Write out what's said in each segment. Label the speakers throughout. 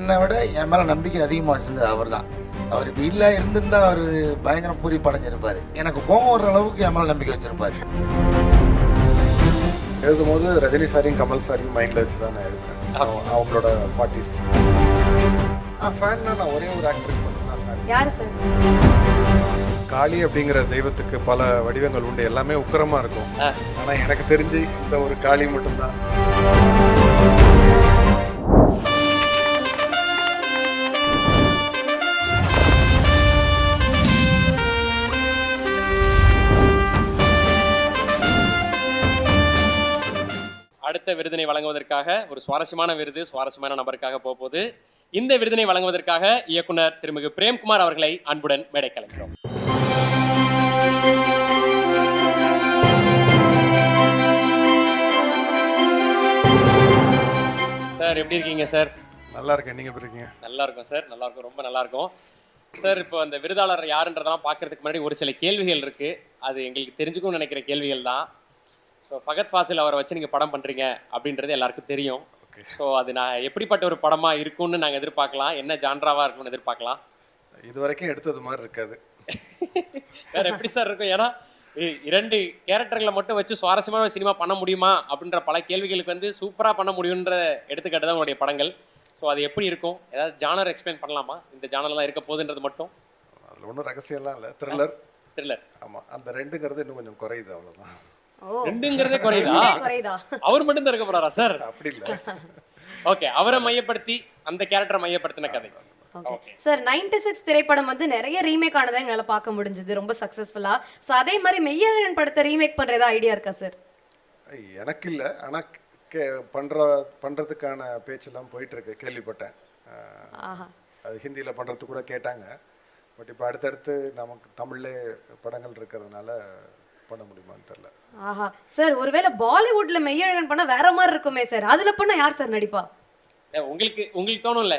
Speaker 1: என்னை விட என் மேலே நம்பிக்கை அதிகமாக வச்சிருந்தது அவர் தான். அவர் இப்போ இல்லை இருந்திருந்தா அவர் பயங்கர பூரிப்பு அடைஞ்சிருப்பார். எனக்கு கோபம் வர்ற அளவுக்கு என் மேலே நம்பிக்கை வச்சிருப்பார்.
Speaker 2: எழுதும்போது ரஜினி சாரையும் கமல் சாரையும் மைண்டில் வச்சு தான் நான் எழுதுறேன். அவங்களோட பார்ட்டிஸ் ஃபேன்னா நான் ஒரே ஒரு ஆக்டருக்கு மட்டும் தான் ஃபேன்.
Speaker 3: யார் சார்?
Speaker 2: காளி அப்படிங்கிற தெய்வத்துக்கு பல வடிவங்கள் உண்டு, எல்லாமே உக்கிரமாக இருக்கும். ஆனால் எனக்கு தெரிஞ்சு இந்த ஒரு காளி மட்டும்தான்.
Speaker 4: அடுத்த விருதினை வழங்குவதற்காக ஒரு சுவாரஸ்யமான விருது சுவாரஸ்யமான நபருக்காக போகுது. இந்த விருதினை வழங்குவதற்காக இயக்குனர் திருமிகு பிரேம்குமார் அவர்களை அன்புடன் மேடை கலைக்கிறோம். சார் எப்படி இருக்கீங்க சார்?
Speaker 2: நல்லா இருக்கேன், நீங்க எப்படி இருக்கீங்க?
Speaker 4: நல்லா இருக்கும் சார், நல்லா இருக்கும், ரொம்ப நல்லா இருக்கும் சார். இப்போ அந்த விருதாளர் யாருன்றதெல்லாம் பார்க்கறதுக்கு முன்னாடி ஒரு சில கேள்விகள் இருக்கு. அது எங்களுக்கு தெரிஞ்சுக்கும் நினைக்கிற கேள்விகள் தான். ஸோ ஃபகத் ஃபாசில் அவரை வச்சு நீங்கள் படம் பண்ணுறீங்க அப்படின்றது எல்லாருக்கும் தெரியும். ஸோ அது நான் எப்படிப்பட்ட ஒரு படமாக இருக்கும்னு நாங்கள் எதிர்பார்க்கலாம், என்ன ஜான்ராவாக இருக்கும்னு எதிர்பார்க்கலாம்?
Speaker 2: இது வரைக்கும் எடுத்தது மாதிரி இருக்காது.
Speaker 4: வேற எப்படி சார் இருக்கும்? ஏன்னா 2 கேரக்டர்களை மட்டும் வச்சு சுவாரஸ்யமான ஒரு சினிமா பண்ண முடியுமா அப்படின்ற பல கேள்விகளுக்கு வந்து சூப்பராக பண்ண முடியுன்ற எடுத்துக்காட்டு தான் உங்களுடைய படங்கள். ஸோ அது எப்படி இருக்கும்? ஏதாவது ஜானர் எக்ஸ்பிளைன் பண்ணலாமா? இந்த ஜானர்லாம் இருக்க போகுதுன்றது மட்டும்.
Speaker 2: அதில் ஒன்றும் ரகசியம்லாம் இல்லை. த்ரில்லர். ஆமாம், அந்த 2ங்கிறது இன்னும் கொஞ்சம் குறையுது, அவ்வளோதான்.
Speaker 4: 2ங்கிறதே குறையுதா? அவர் மட்டும் தான் இருக்க போறாரா சார்?
Speaker 2: அப்படி இல்லை.
Speaker 4: ஓகே, அவரை மையப்படுத்தி அந்த கேரக்டரை மையப்படுத்தின கதை.
Speaker 3: சார் 96 திரைப்படம் வந்து நிறைய ரீமேக் ஆனதை எங்களால பார்க்க முடிஞ்சது, ரொம்ப சக்சஸ்ஃபுல்லா. சோ அதே மாதிரி மெய்யழகன் படத்தை ரீமேக் பண்றதா ஐடியா இருக்கா சார்?
Speaker 2: எனக்கு இல்லை, ஆனால் பண்றதுக்கான பேச்செல்லாம் போயிட்டு இருக்கு, கேள்விப்பட்டேன். அது ஹிந்தியில் பண்ணுறதுக்கு கூட கேட்டாங்க. பட் இப்போ அடுத்தடுத்து நமக்கு தமிழ்லே படங்கள் இருக்கிறதுனால பண்ண முடியுமான்னு தெரியல.
Speaker 3: ஆஹா சார், ஒருவேளை பாலிவுட்ல மெய்யழகன் பண்ணா வேற மாதிரி இருக்குமே சார், அதுல பண்ணா யார் சார் நடிப்பா?
Speaker 4: உங்களுக்கு தோணும்ல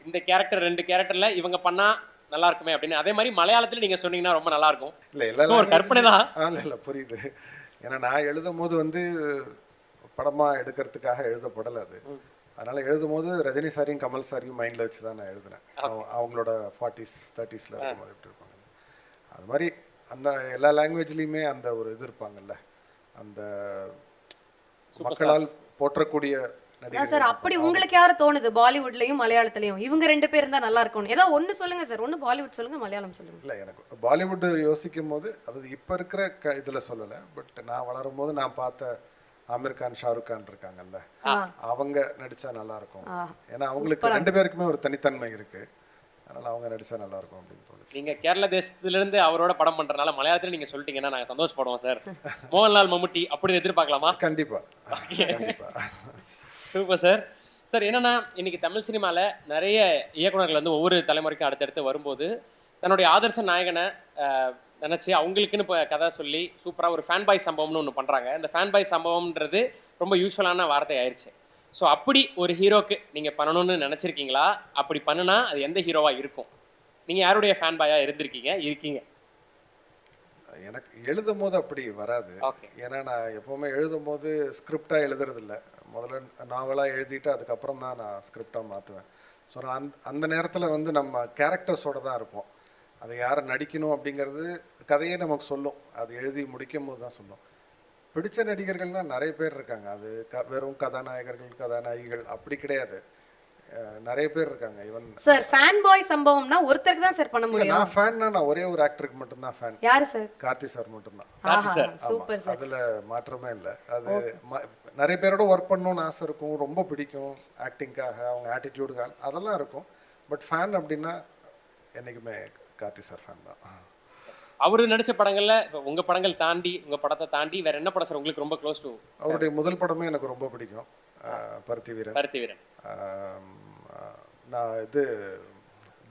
Speaker 4: இந்த கேரக்டர் 2 கேரக்டர்ல இவங்க பண்ணா நல்லா இருக்குமே அப்படின்னு. அதே மாதிரி மலையாளத்துல நீங்க சொன்னீங்கன்னா ரொம்ப நல்லா இருக்கும்.
Speaker 2: இல்லை எல்லாம்
Speaker 4: ஒரு கற்பனை தான்.
Speaker 2: இல்லை புரியுது. ஏன்னா நான் எழுதும் போது வந்து படமாக எடுக்கிறதுக்காக எழுதப்படலை அது. அதனால் எழுதும் போது ரஜினி சாரையும் கமல் சாரையும் மைண்டில் வச்சு தான் நான் எழுதுனேன். அவங்களோட 40s 30sல இருக்கும்போது எப்படி இருப்பாங்க அது மாதிரி. அந்த எல்லா லாங்குவேஜ்லேயுமே அந்த ஒரு இது இருப்பாங்கல்ல, அந்த மக்களால் போற்றக்கூடிய நடிகர்
Speaker 3: சார். அப்படி உங்களுக்கு யாரு தோணுது பாலிவுட்லயும் மலையாளத்திலயும் இவங்க 2 பேரும் தான் நல்லா இருக்கும்? ஏதோ ஒன்று சொல்லுங்க சார், ஒன்று பாலிவுட் சொல்லுங்க, மலையாளம் சொல்லுங்க.
Speaker 2: இல்லை, எனக்கு பாலிவுட் யோசிக்கும் போது அது இப்போ இருக்கிற இதில் சொல்லலை. பட் நான் வளரும் போது நான் பார்த்த ஆமீர் கான், ஷாருக் கான் இருக்காங்கல்ல, அவங்க நடிச்சா நல்லா இருக்கும். ஏன்னா அவங்களுக்கு 2 பேருக்குமே ஒரு தனித்தன்மை இருக்கு. அதனால அவங்க நடிச்சா நல்லா இருக்கும் அப்படின்னு தோணுச்சு.
Speaker 4: நீங்க கேரள தேசத்துல இருந்து அவரோட படம் பண்றதுனால மலையாளத்துல நீங்க சொல்லிட்டீங்கன்னா நாங்க சந்தோஷப்படுவோம் சார். மோகன்லால், மம்முட்டி அப்படின்னு எதிர்பார்க்கலாமா?
Speaker 2: கண்டிப்பா.
Speaker 4: Super sir. சார் என்னன்னா இன்னைக்கு தமிழ் சினிமால நிறைய இயக்குநர்கள் வந்து ஒவ்வொரு தலைமுறைக்கும் அடுத்தடுத்து வரும்போது தன்னுடைய ஆதர்ச நாயகனை நினச்சி அவங்களுக்குன்னு இப்போ கதை சொல்லி சூப்பராக ஒரு ஃபேன் பாய் சம்பவம்னு ஒன்று பண்ணுறாங்க. இந்த ஃபேன் பாய் சம்பவம்ன்றது ரொம்ப யூஸ்வலான வார்த்தை ஆயிடுச்சு. ஸோ அப்படி ஒரு ஹீரோக்கு நீங்கள் பண்ணணும்னு நினச்சிருக்கீங்களா? அப்படி பண்ணுனா அது எந்த ஹீரோவாக இருக்கும்? நீங்கள் யாருடைய ஃபேன் பாயாக இருக்கீங்க?
Speaker 2: எனக்கு எழுதும் போது அப்படி வராது. ஏன்னா நான் எப்போவுமே எழுதும் போது ஸ்கிரிப்டாக எழுதுறதில்ல. முதல்ல நாவலாக எழுதிட்டு அதுக்கப்புறம் தான் நான் ஸ்கிரிப்டாக மாற்றுவேன். ஸோ அந்த நேரத்தில் வந்து நம்ம கேரக்டர்ஸோடு தான் இருப்போம். அதை யாரை நடிக்கணும் அப்படிங்கிறது கதையே நமக்கு சொல்லும். அது எழுதி முடிக்கும் போது தான் சொல்லும். பிடிச்ச நடிகர்கள்னால் நிறைய பேர் இருக்காங்க. அது வெறும் கதாநாயகர்கள் கதாநாயகிகள் அப்படி கிடையாது, நிறைய பேர் இருக்காங்க. ஈவன்
Speaker 3: சார் ஃபேன் பாய் சம்பவம்னா ஒருத்தருக்கு தான் சார் பண்ண முடியும்.
Speaker 2: நான் ஃபேன்னா நான் ஒரே ஒரு ஆக்டருக்கு மட்டும்தான் ஃபேன்.
Speaker 3: யாரு சார்?
Speaker 2: கார்த்தி சார் மட்டும்தான்.
Speaker 3: சூப்பர் சார்,
Speaker 2: அதுல மாற்றமே இல்லை. அது நிறைய பேரோட ஒர்க் பண்ணணும்னு ஆசை இருக்கும், ரொம்ப பிடிக்கும் ஆக்டிங்காக, அவங்க ஆட்டிடியூடுக்காக அதெல்லாம் இருக்கும். பட் ஃபேன் அப்படின்னா என்னைக்குமே கார்த்தி சார் ஃபேன் தான்.
Speaker 4: அவரு நடிச்ச படங்கள்ல உங்க படங்கள் தாண்டி, உங்க படத்தை தாண்டி வேற என்ன படம் சார் உங்களுக்கு ரொம்ப க்ளோஸ் டு?
Speaker 2: அவருடைய முதல் படமே எனக்கு ரொம்ப பிடிக்கும், பருத்தி வீரன். நான்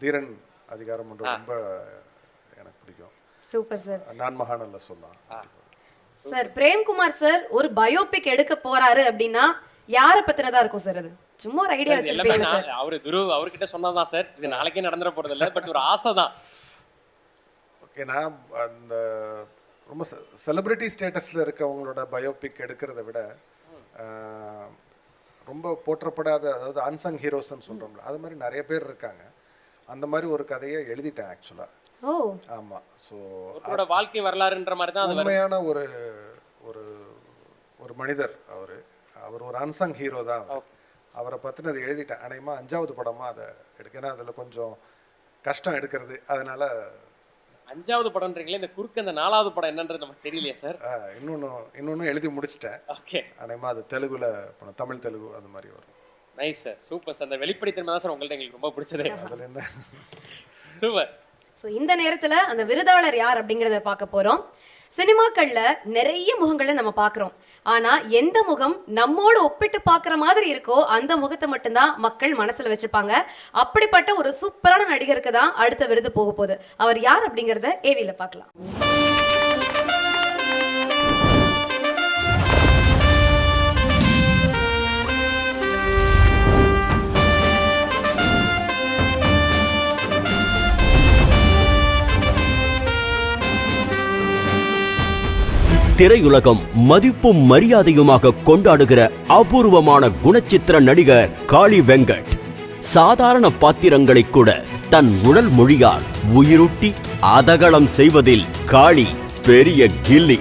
Speaker 2: தீரன் அதிகாரம் ஒன்று ரொம்ப எனக்கு பிடிக்கும்.
Speaker 3: Super sir.
Speaker 2: நான் மகானல்ல சொல்லலாம்
Speaker 3: சார். பிரேம்குமார் சார் ஒரு பயோபிக் எடுக்க போறாரு அப்படின்னா யார பத்தினதா இருக்கும் சார்? அது சும்மா ஒரு ஐடியா வச்சிருப்பீங்க சார்?
Speaker 4: அவர்கிட்ட சொன்னதான் சார், இது நாளைக்கே நடந்துற போறது இல்லை, பட் ஒரு ஆசை தான்.
Speaker 2: ஓகே, நான் அந்த ரொம்ப செலிபிரிட்டி ஸ்டேட்டஸில் இருக்கவங்களோட பயோபிக் எடுக்கிறத விட ரொம்ப போற்றப்படாத, அதாவது அன்சங் ஹீரோஸ்ன்னு சொல்கிறோம்ல, அது மாதிரி நிறைய பேர் இருக்காங்க. அந்த மாதிரி ஒரு கதையை எழுதிட்டேன் ஆக்சுவலாக.
Speaker 3: ஓ
Speaker 2: ஆமாம். ஸோ
Speaker 4: அவரோட வாழ்க்கை வரலாறுன்ற மாதிரி தான் அது வரும்.
Speaker 2: உண்மையான ஒரு ஒரு ஒரு மனிதர் அவர். அவர் ஒரு அன்சங் ஹீரோ தான். அவரை பற்றினது எழுதிட்டேன். அநேகமாக 5வது படமாக அதை எடுக்க, ஏன்னா அதில் கொஞ்சம் கஷ்டம் எடுக்கிறது. அதனால
Speaker 4: 5வது படம்ன்றீங்களே, இந்த குறுக்கு அந்த 4வது படம் என்னன்றது நமக்கு தெரியலையா சார்?
Speaker 2: இன்னொன்று எழுதி முடிச்சிட்டேன்.
Speaker 4: ஓகே.
Speaker 2: அநேகமாக அது தெலுங்குல படம், தமிழ் தெலுங்கு அது மாதிரி வரும்.
Speaker 4: Nice sir, super sir. அந்த வெளிப்படைத்தன்மை தான் சார் உங்கள்ட்ட எங்களுக்கு ரொம்ப பிடிச்சதே.
Speaker 2: அதில் என்ன
Speaker 4: சூப்பர்.
Speaker 3: ஸோ இந்த நேரத்துல அந்த விருதாளர் யார் அப்படிங்கிறத பார்க்க போறோம். சினிமாக்கள்ல நிறைய முகங்களை நம்ம பார்க்குறோம். ஆனா எந்த முகம் நம்மோடு ஒப்பிட்டு பார்க்குற மாதிரி இருக்கோ அந்த முகத்தை மட்டும்தான் மக்கள் மனசுல வச்சுப்பாங்க. அப்படிப்பட்ட ஒரு சூப்பரான நடிகருக்கு தான் அடுத்த விருது போக போகுது. அவர் யார் அப்படிங்கிறத ஏவில பார்க்கலாம்.
Speaker 5: திரையுலகம் மதிப்பும் மரியாதையுமாக கொண்டாடுகிற அபூர்வமான குணச்சித்திர நடிகர் காளி வெங்கட். சாதாரண பாத்திரங்களை கூட தன் உடல் மொழியால் உயிரூட்டி அதகளம் செய்வதில் காளி பெரிய கில்லி.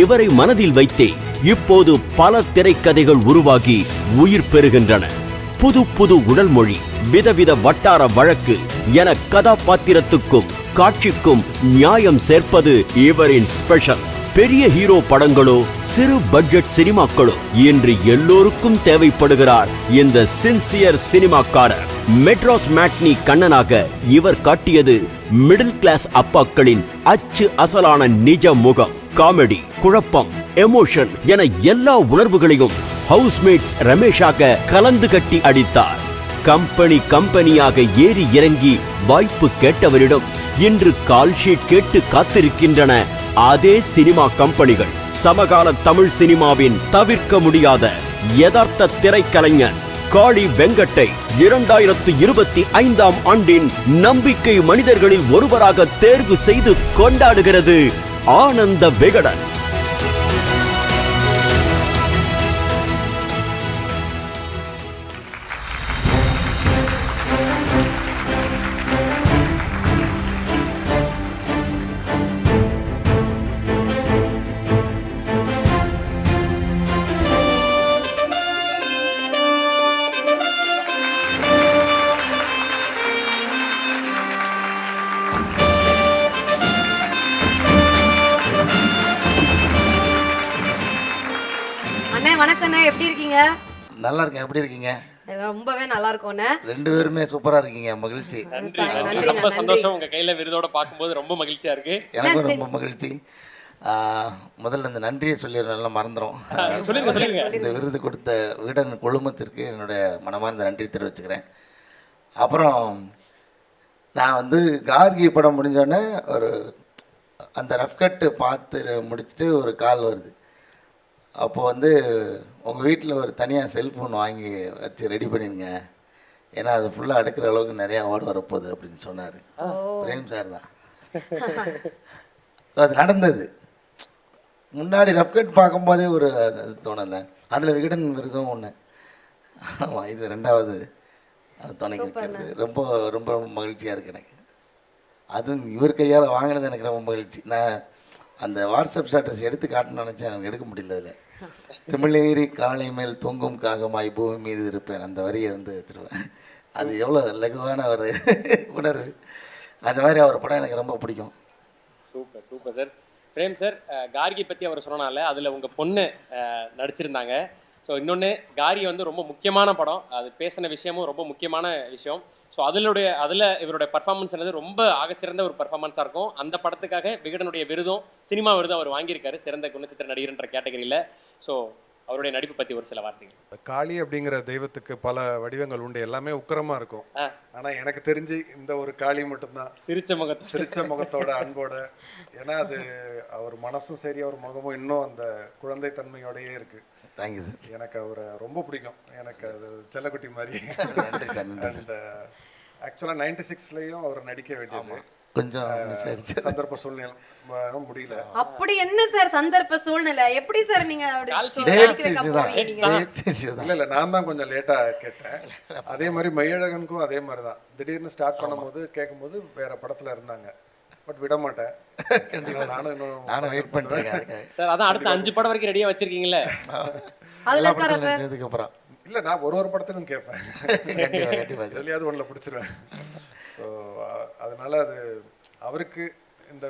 Speaker 5: இவரை மனதில் வைத்தே இப்போது பல திரைக்கதைகள் உருவாகி உயிர் பெறுகின்றன. புது புது உடல் மொழி, விதவித வட்டார வழக்கு என கதாபாத்திரத்துக்கும் காட்சிக்கும் நியாயம் சேர்ப்பது இவரின் ஸ்பெஷல். பெரிய ஹீரோ படங்களோ சிறு பட்ஜெட் சினிமாக்களோ இன்று எல்லோருக்கும் தேவைப்படுகிறார் இந்த சின்சியர் சினிமாக்காரர். மெட்ராஸ் மேட்னி கண்ணனாக இவர் காட்டியது மிடில் கிளாஸ் அப்பாக்களின் அச்சு அசலான நிஜ முகம். காமெடி, குழப்பம், எமோஷன் என எல்லா உணர்வுகளையும் ஹவுஸ்மேட்ஸ் ரமேஷாக கலந்து கட்டி அடித்தார். கம்பெனியாக ஏறி இறங்கி வாய்ப்பு கேட்டவரிடம் இன்று கால்ஷீட் கேட்டு காத்திருக்கின்றன அதே சினிமா கம்பெனிகள். சமகால தமிழ் சினிமாவின் தவிர்க்க முடியாத யதார்த்த திரைக்கலைஞர் காளி வெங்கட்டை 2025ஆம் ஆண்டின் நம்பிக்கை மனிதர்களில் ஒருவராக தேர்வு செய்து கொண்டாடுகிறது ஆனந்த விகடன்.
Speaker 3: வணக்கண்ணே, எப்படி இருக்கீங்க?
Speaker 1: நல்லா இருக்கேன். எப்படி இருக்கீங்க?
Speaker 3: ரொம்பவே நல்லா இருக்கோண்ணே.
Speaker 1: 2 பேருமே சூப்பரா இருக்கீங்க. மகிழ்ச்சி.
Speaker 4: ரொம்ப சந்தோஷம். உங்க கையில விருதோட பார்க்கும்போது ரொம்ப மகிழ்ச்சியா இருக்கு.
Speaker 1: எனக்கும் ரொம்ப மகிழ்ச்சி. முதல்ல இந்த நன்றியை சொல்லிடுறேன், மறந்துடும். இந்த விருது கொடுத்த விகடன் குழுமத்திற்கு என்னுடைய மனமார்ந்த நன்றி தெரிவிச்சுக்கிறேன். அப்புறம் நான் வந்து கார்கி படம் முடிஞ்சோடனே ஒரு அந்த ரஃப்கட்டு பார்த்து முடிச்சுட்டு ஒரு கால் வருது. அப்போது வந்து உங்கள் வீட்டில் ஒரு தனியாக செல்ஃபோன் வாங்கி வச்சு ரெடி பண்ணிடுங்க, ஏன்னா அது ஃபுல்லாக அடுக்கிற அளவுக்கு நிறையா அவார்டு வரப்போகுது அப்படின்னு சொன்னார். பிரேம் சார் தான். ஸோ அது நடந்தது. முன்னாடி ரஃப்கட் பார்க்கும்போதே ஒரு அது தோணலை. அதில் விகடன் விருதும் ஒன்று. ஆமாம், இது 2வது அது துணைக்கு வைக்கிறது. ரொம்ப ரொம்ப மகிழ்ச்சியாக இருக்குது எனக்கு. அதுவும் இவர் கையால் வாங்கினது எனக்கு ரொம்ப மகிழ்ச்சி. நான் அந்த வாட்ஸ்அப் ஸ்டேட்டஸ் எடுத்து காட்டணும்னு நினச்சேன், எனக்கு எடுக்க முடியல. அதில் தமிழேறி காலை மேல் தூங்கும் காகமாய் பூமி மீது இருப்பேன், அந்த வரியை வந்து வச்சுருவேன். அது எவ்வளோ லகுவான ஒரு உணர்வு. அந்த மாதிரி அவர் படம் எனக்கு ரொம்ப பிடிக்கும்.
Speaker 4: Super super sir. Prem sir, Gargi பற்றி அவர் சொன்னனால அதில் உங்கள் பொண்ணு நடிச்சிருந்தாங்க. ஸோ இன்னொன்று, கார்கி வந்து ரொம்ப முக்கியமான படம், அது பேசின விஷயமும் ரொம்ப முக்கியமான விஷயம். ஸோ அதில் இவருடைய பர்ஃபார்மன்ஸ் என்னது ரொம்ப ஆகச்சிறந்த ஒரு பர்ஃபார்மன்ஸாக இருக்கும். அந்த படத்துக்காக விகடனுடைய விருதும் சினிமா விருதும் அவர் வாங்கியிருக்காரு, சிறந்த குணச்சித்திர நடிகர்ன்ற கேட்டகரியில். ஸோ அவருடைய நடிப்பு பற்றி ஒரு சில வார்த்தைகள்.
Speaker 2: காளி அப்படிங்கிற தெய்வத்துக்கு பல வடிவங்கள் உண்டு, எல்லாமே உக்கிரமாக இருக்கும். ஆனால் எனக்கு தெரிஞ்சு இந்த ஒரு காளி மட்டும்தான் சிரிச்ச முகத்தோட அன்போட. ஏன்னா அது அவர் மனசும் சரி, அவர் முகமும் இன்னும் அந்த குழந்தைத்தன்மையோடையே இருக்குது.
Speaker 1: Thank you sir.
Speaker 2: எனக்கு அவரை ரொம்ப பிடிக்கும். எனக்கு அது செல்லக்குட்டி மாதிரி.
Speaker 1: நன்றி சார்.
Speaker 2: அண்ட் ஆக்சுவலாக 96லேயும் அவர் நடிக்க வேண்டியது.
Speaker 1: கொஞ்சம் சரி
Speaker 2: சந்தர்ப்ப சூழ்நிலை முடியல.
Speaker 3: அப்படி என்ன சார் சந்தர்ப்ப சூழ்நிலை? எப்படி சார் நீங்க அப்படி
Speaker 1: டேட் இஷ்யூ தான், டேட் இஷ்யூ தான்.
Speaker 2: இல்ல நான் தான் கொஞ்சம் லேட்டா கேட்டேன். அதே மாதிரி மெய்யழகனுக்கும் அதே மாதிரி தான். திடீர்னு ஸ்டார்ட் பண்ணும்போது கேட்கும்போது வேற படத்துல இருந்தாங்க. பட் விட மாட்டேன். கண்டிப்பா நானும்
Speaker 1: வெயிட் பண்றேன்
Speaker 4: சார். அதான் அடுத்த 5 படம் வரைக்கும் ரெடியா வச்சிருக்கீங்கல்ல?
Speaker 3: அதுல இருக்காரா சார்?
Speaker 1: அதுக்கு அப்புறம்
Speaker 2: இல்ல நான் ஒரு படத்திலும் கேட்பேன்.
Speaker 1: கண்டிப்பா கண்டிப்பா
Speaker 2: எதுலையாவது ஒன்றில் பிடிச்சிருவேன். ஸோ அதனால அது அவருக்கு இந்த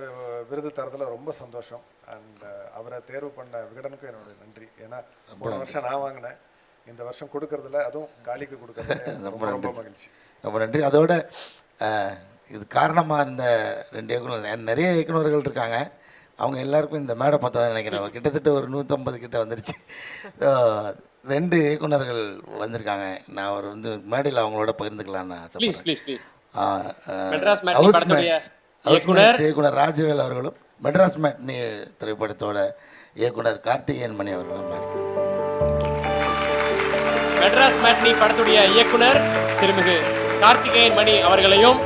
Speaker 2: விருது தரதுல ரொம்ப சந்தோஷம். அண்ட் அவரை தேர்வு பண்ண விகடனுக்கும் என்னோட நன்றி. ஏன்னா போன வருஷம் நான் வாங்கினேன், இந்த வருஷம் கொடுக்கறதுல அதுவும் காளிக்கு கொடுக்கறதுல ரொம்ப மகிழ்ச்சி.
Speaker 1: ரொம்ப நன்றி. அதோட இது காரணமாக இருந்த 2 இயக்குனர், நிறைய இயக்குநர்கள் இருக்காங்க, அவங்க எல்லாருக்கும் இந்த மேடை பார்த்தா தான் நினைக்கிறேன். கிட்டத்தட்ட ஒரு 150 கிட்ட வந்துருச்சு. 2 இயக்குனர்கள் வந்திருக்காங்க. நான் அவர் வந்து மேடையில் அவங்களோட பகிர்ந்துக்கலான்னு ஆசைப்படுறேன். இயக்குனர் ராஜவேல் அவர்களும், மெட்ராஸ் மேட்னி திரைப்படத்தோட இயக்குனர் கார்த்திகேயன் மணி அவர்களும்.
Speaker 4: மெட்ராஸ் மேட்னி படத்துடைய இயக்குனர் திருமிகு கார்த்திகேயன் மணி அவர்களையும்,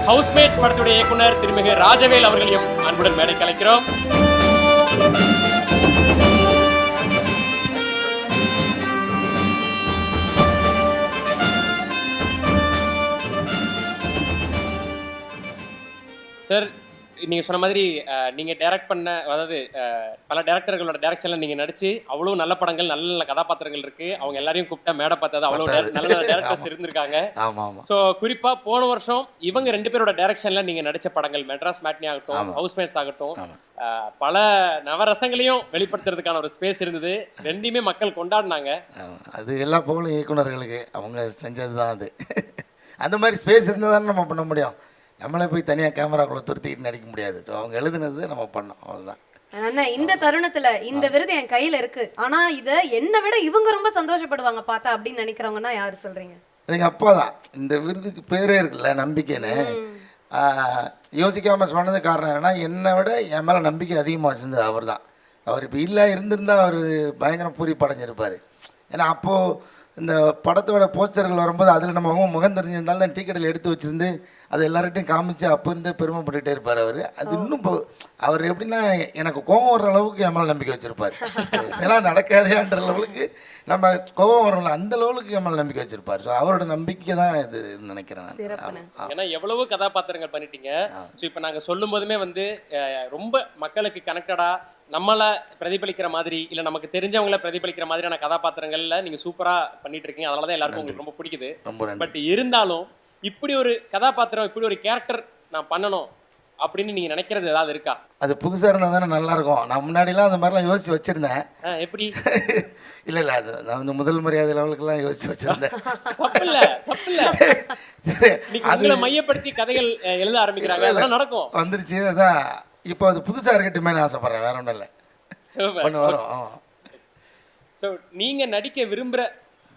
Speaker 4: ஹவுஸ்மேட்ஸ் படத்துடைய இயக்குனர் திருமிகு ராஜவேல் அவர்களையும் அன்புடன் மேடை கலைக்கிறோம். சார், நீங்க சொன்ன மாதிரி நீங்க டைரக்ட் பண்ண, அதாவது பல டைரக்டர்களோட டைரக்ஷன்ல நீங்க நடிச்சு அவ்வளவு நல்ல படங்கள், நல்ல நல்ல கதாபாத்திரங்கள் இருக்கு. அவங்க எல்லாரையும் கூப்பிட்டா மேடை பார்த்தது அவ்வளவு நல்ல நல்ல டைரக்டர்ஸ் இருந்திருக்காங்க. ஸோ குறிப்பா போன வருஷம் இவங்க 2 பேரோட டைரக்ஷன்ல நீங்க நடிச்ச படங்கள், மெட்ராஸ் மேட்னி ஆகட்டும், ஹவுஸ்மேட்ஸ் ஆகட்டும், பல நவரசங்களையும் வெளிப்படுத்துறதுக்கான ஒரு ஸ்பேஸ் இருந்தது. 2மே மக்கள் கொண்டாடினாங்க.
Speaker 1: அது எல்லா புகழும் இயக்குனர்களுக்கு, அவங்க செஞ்சது தான் அது. அந்த மாதிரி ஸ்பேஸ் இருந்தால் தானே நம்ம பண்ண முடியும். நம்மளே போய் தனியாக கேமராக்குள்ள துருத்திக்கிட்டு நடிக்க முடியாது. ஸோ அவங்க எழுதுனது நம்ம பண்ணோம், அவ்வளோதான்.
Speaker 3: அண்ணா, இந்த தருணத்துல இந்த விருது என் கையில இருக்கு, ஆனா இத என்னை விட இவங்க ரொம்ப சந்தோஷப்படுவாங்க பார்த்தா அப்படின்னு நினைக்கிறவங்கன்னா யாரு சொல்றீங்க?
Speaker 1: எங்கள் அப்பா தான். இந்த விருதுக்கு பேரே இருக்குல்ல, நம்பிக்கைன்னு. யோசிக்காமல் சொன்னது காரணம் என்னென்னா, என்னை விட என் மேலே நம்பிக்கை அதிகமாக வச்சுருந்தது அவர் தான். அவர் இப்போ இல்லை, இருந்திருந்தால் அவர் பயங்கர பூரிப்பு அடைஞ்சிருப்பார். ஏன்னா அப்போது இந்த படத்தோட போஸ்டர்கள் வரும்போது அதில் நம்ம முகம் தெரிஞ்சிருந்தாலும் தான் டிக்கெட்டில் எடுத்து வச்சுருந்து அது எல்லார்கிட்டையும் காமிச்சு அப்போ இருந்து பெருமைப்பட்டுகிட்டே இருப்பார் அவர். அது இன்னும் இப்போ அவர் எப்படின்னா, எனக்கு கோபம் வர்ற அளவுக்கு என் மேலே நம்பிக்கை வச்சுருப்பார். இதெல்லாம் நடக்காதேன்ற லெவலுக்கு நம்ம கோபம் வரல, அந்த லெவலுக்கு என் மேலே நம்பிக்கை வச்சுருப்பார். ஸோ அவரோட நம்பிக்கை தான் இது நினைக்கிறேன்.
Speaker 4: ஏன்னா எவ்வளவு கதாபாத்திரங்கள் பண்ணிட்டீங்க. ஸோ இப்போ நாங்கள் சொல்லும் போதுமே வந்து ரொம்ப மக்களுக்கு கனெக்டடாக நம்மளை பிரதிபலிக்கிற மாதிரி, இல்லை நமக்கு தெரிஞ்சவங்களை பிரதிபலிக்கிற மாதிரியான கதாபாத்திரங்கள்ல நீங்கள் சூப்பராக பண்ணிட்டு இருக்கீங்க. அதனால தான் எல்லாருக்கும் உங்களுக்கு ரொம்ப பிடிக்குது. பட் இருந்தாலும் இப்படி ஒரு கதாபாத்திரம், இப்படி ஒரு கேரக்டர் நான் பண்ணணும் அப்படின்னு நீங்க நினைக்கிறது ஏதாவது இருக்கா?
Speaker 1: அது புதுசாக இருந்தால் தானே நல்லாயிருக்கும். நான் முன்னாடிலாம் அந்த மாதிரிலாம் யோசிச்சு வச்சுருந்தேன்.
Speaker 4: எப்படி?
Speaker 1: இல்லை அது நான் வந்து முதல் மரியாதை லெவலுக்குலாம் யோசிச்சு வச்சுருந்தேன்.
Speaker 4: அதுல மையப்படுத்தி கதைகள் எழுத ஆரம்பிக்கிறாங்க, அதெல்லாம் நடக்கும்.
Speaker 1: வந்துருச்சு. அதான் இப்போ அது புதுசாக இருக்கட்டுமே ஆசைப்படுறேன், வேற ஒன்றும் இல்லை. வரும்.
Speaker 4: ஸோ நீங்க நடிக்க விரும்புகிற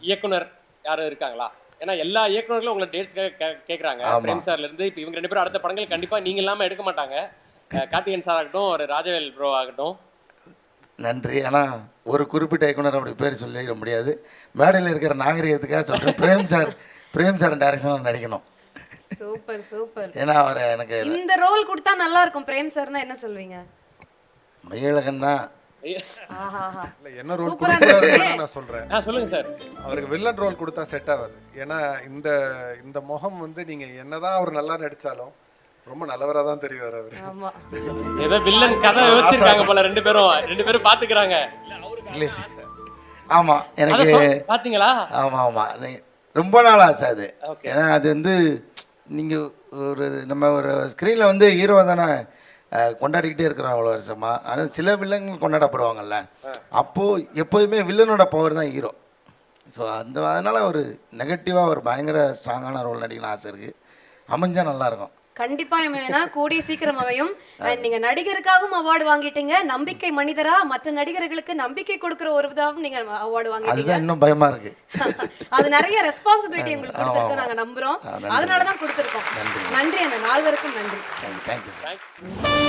Speaker 4: இயக்குனர் யாரும் இருக்காங்களா? ஏன்னா எல்லா இயக்குனர்களும் உங்களை டேட்ஸ்க்காக கேட்குறாங்க. பிரேம் சார்ல இருந்து இப்போ இவங்க 2 பேரும் அடுத்த படங்கள் கண்டிப்பாக நீங்க இல்லாமல் எடுக்க மாட்டாங்க. கார்த்திகேயன் சார் ஆகட்டும், ஒரு ராஜவேல் ப்ரோ ஆகட்டும்.
Speaker 1: நன்றி. ஆனால் ஒரு குறிப்பிட்ட இயக்குனர் அப்படி பேர் சொல்லிட முடியாது. மேடையில் இருக்கிற நாகரிகத்துக்காக சொல்கிறேன், பிரேம் சார் டைரக்ஷனில் நடிக்கணும்.
Speaker 3: Super super.
Speaker 1: ஏன்னா அவர் எனக்கு
Speaker 3: இந்த ரோல் கொடுத்தா நல்லா இருக்கும். பிரேம் சார்னா என்ன சொல்வீங்க?
Speaker 1: மெய்யழகன் தான்.
Speaker 2: என்ன ரோல் கொடுத்தாருன்னு நான் சொல்றேன்.
Speaker 4: சொல்லுங்க சார்.
Speaker 2: அவருக்கு வில்லன் ரோல் கொடுத்தா செட் ஆகாது. ஏன்னா இந்த முகம் வந்து நீங்க என்னதான் அவர் நல்லா நடிச்சாலும் ரொம்ப நல்லவரா தான் தெரிவார் அவர்.
Speaker 3: ஆமா,
Speaker 4: ஏதோ வில்லன் கதை யோசிச்சிருக்காங்க போல. 2 பேரும் பாத்துக்கறாங்க.
Speaker 1: ஆமா, எனக்கு
Speaker 4: பாத்தீங்களா?
Speaker 1: ஆமா ஆமா, ரொம்ப நாள் ஆசை அது. ஏன்னா அது வந்து நீங்கள் நம்ம ஒரு ஸ்க்ரீனில் வந்து ஹீரோ தானே கொண்டாடிக்கிட்டே இருக்கிறோம் அவ்வளோ வருஷமா. ஆனால் சில வில்லங்கள் கொண்டாடப்படுவாங்கல்ல, அப்போது எப்போதுமே வில்லனோட பவர் தான் ஹீரோ. ஸோ அதனால் ஒரு நெகட்டிவாக ஒரு பயங்கர ஸ்ட்ராங்கான ரோல் நடிக்கணும் ஆசை இருக்குது. அமைஞ்சால் நல்லாயிருக்கும்.
Speaker 3: கண்டிப்பா வேணா கூடிய சீக்கிரம் அமையும். நீங்க நடிகருக்காகவும் அவார்டு வாங்கிட்டீங்க, நம்பிக்கை மனிதரா மற்ற நடிகர்களுக்கு நம்பிக்கை கொடுக்கிற ஒரு விதம் நீங்க அவார்டு வாங்கிட்டீங்க.
Speaker 1: அதுதான் இன்னும் பயமா இருக்கு.
Speaker 3: அது நிறைய ரெஸ்பான்சிபிலிட்டி உங்களுக்கு கொடுத்திருக்கு, நாங்க நம்புறோம். அதனால தான் கொடுத்திருக்கோம். நன்றி அண்ணா, 4 பேருக்கும் நன்றி.
Speaker 1: தேங்க்யூ.